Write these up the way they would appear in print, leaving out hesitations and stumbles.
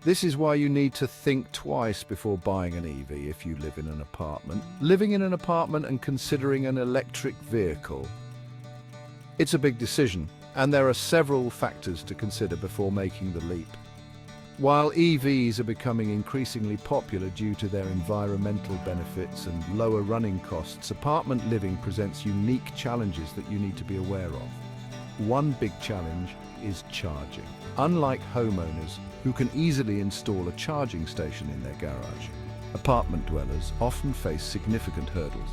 This is why you need to think twice before buying an EV if you live in an apartment. Living in an apartment and considering an electric vehicle. It's a big decision, and there are several factors to consider before making the leap. While EVs are becoming increasingly popular due to their environmental benefits and lower running costs, apartment living presents unique challenges that you need to be aware of. One big challenge is charging. Unlike homeowners who can easily install a charging station in their garage, apartment dwellers often face significant hurdles.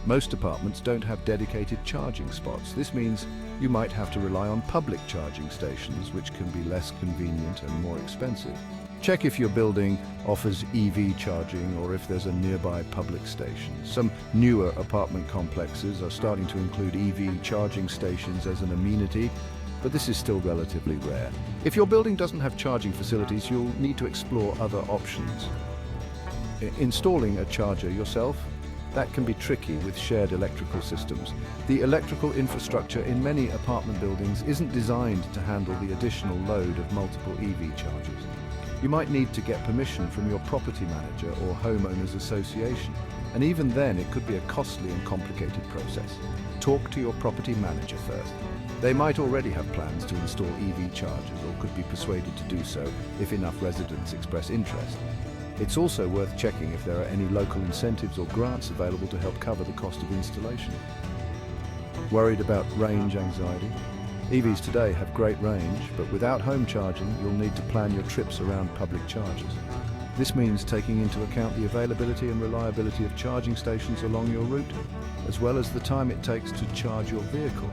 Most apartments don't have dedicated charging spots. This means you might have to rely on public charging stations, which can be less convenient and more expensive. Check if your building offers EV charging or if there's a nearby public station. Some newer apartment complexes are starting to include EV charging stations as an amenity, but this is still relatively rare. If your building doesn't have charging facilities, you'll need to explore other options. Installing a charger yourself, that can be tricky with shared electrical systems. The electrical infrastructure in many apartment buildings isn't designed to handle the additional load of multiple EV chargers. You might need to get permission from your property manager or homeowners association, and even then it could be a costly and complicated process. Talk to your property manager first. They might already have plans to install EV chargers or could be persuaded to do so if enough residents express interest. It's also worth checking if there are any local incentives or grants available to help cover the cost of installation. Worried about range anxiety? EVs today have great range, but without home charging, you'll need to plan your trips around public chargers. This means taking into account the availability and reliability of charging stations along your route, as well as the time it takes to charge your vehicle.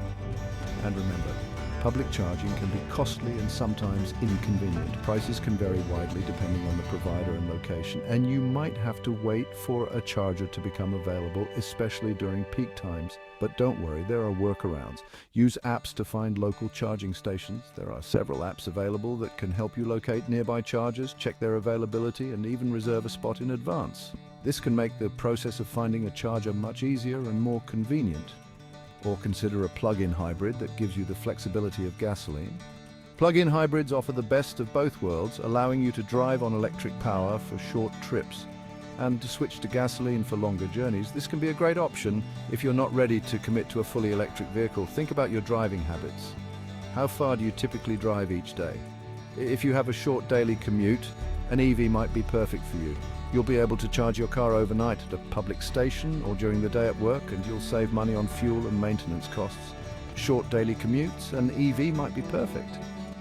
And remember, public charging can be costly and sometimes inconvenient. Prices can vary widely depending on the provider and location, and you might have to wait for a charger to become available, especially during peak times. But don't worry, there are workarounds. Use apps to find local charging stations. There are several apps available that can help you locate nearby chargers, check their availability, and even reserve a spot in advance. This can make the process of finding a charger much easier and more convenient. Or consider a plug-in hybrid that gives you the flexibility of gasoline. Plug-in hybrids offer the best of both worlds, allowing you to drive on electric power for short trips and to switch to gasoline for longer journeys. This can be a great option if you're not ready to commit to a fully electric vehicle. Think about your driving habits. How far do you typically drive each day? If you have a short daily commute, an EV might be perfect for you. You'll be able to charge your car overnight at a public station or during the day at work, and you'll save money on fuel and maintenance costs. Short daily commutes, an EV might be perfect.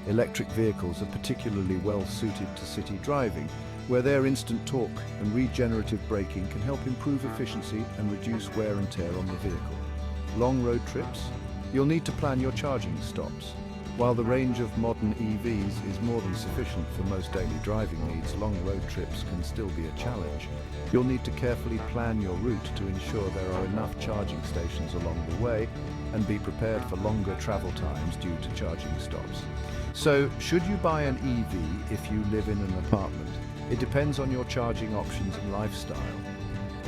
Electric vehicles are particularly well suited to city driving, where their instant torque and regenerative braking can help improve efficiency and reduce wear and tear on the vehicle. Long road trips, you'll need to plan your charging stops. While the range of modern EVs is more than sufficient for most daily driving needs, long road trips can still be a challenge. You'll need to carefully plan your route to ensure there are enough charging stations along the way and be prepared for longer travel times due to charging stops. So, should you buy an EV if you live in an apartment? It depends on your charging options and lifestyle.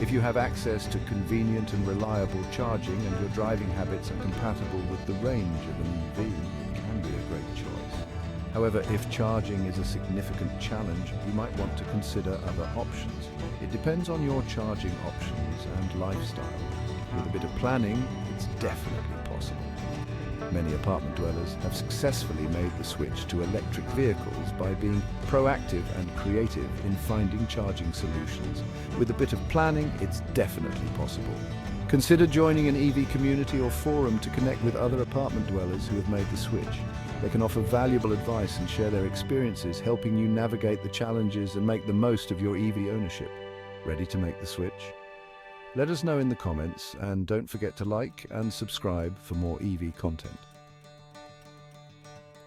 If you have access to convenient and reliable charging and your driving habits are compatible with the range of an EV, be a great choice. However, if charging is a significant challenge, you might want to consider other options. It depends on your charging options and lifestyle. With a bit of planning, it's definitely possible. Many apartment dwellers have successfully made the switch to electric vehicles by being proactive and creative in finding charging solutions. With a bit of planning, it's definitely possible. Consider joining an EV community or forum to connect with other apartment dwellers who have made the switch. They can offer valuable advice and share their experiences, helping you navigate the challenges and make the most of your EV ownership. Ready to make the switch? Let us know in the comments, and don't forget to like and subscribe for more EV content.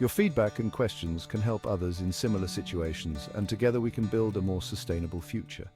Your feedback and questions can help others in similar situations, and together we can build a more sustainable future.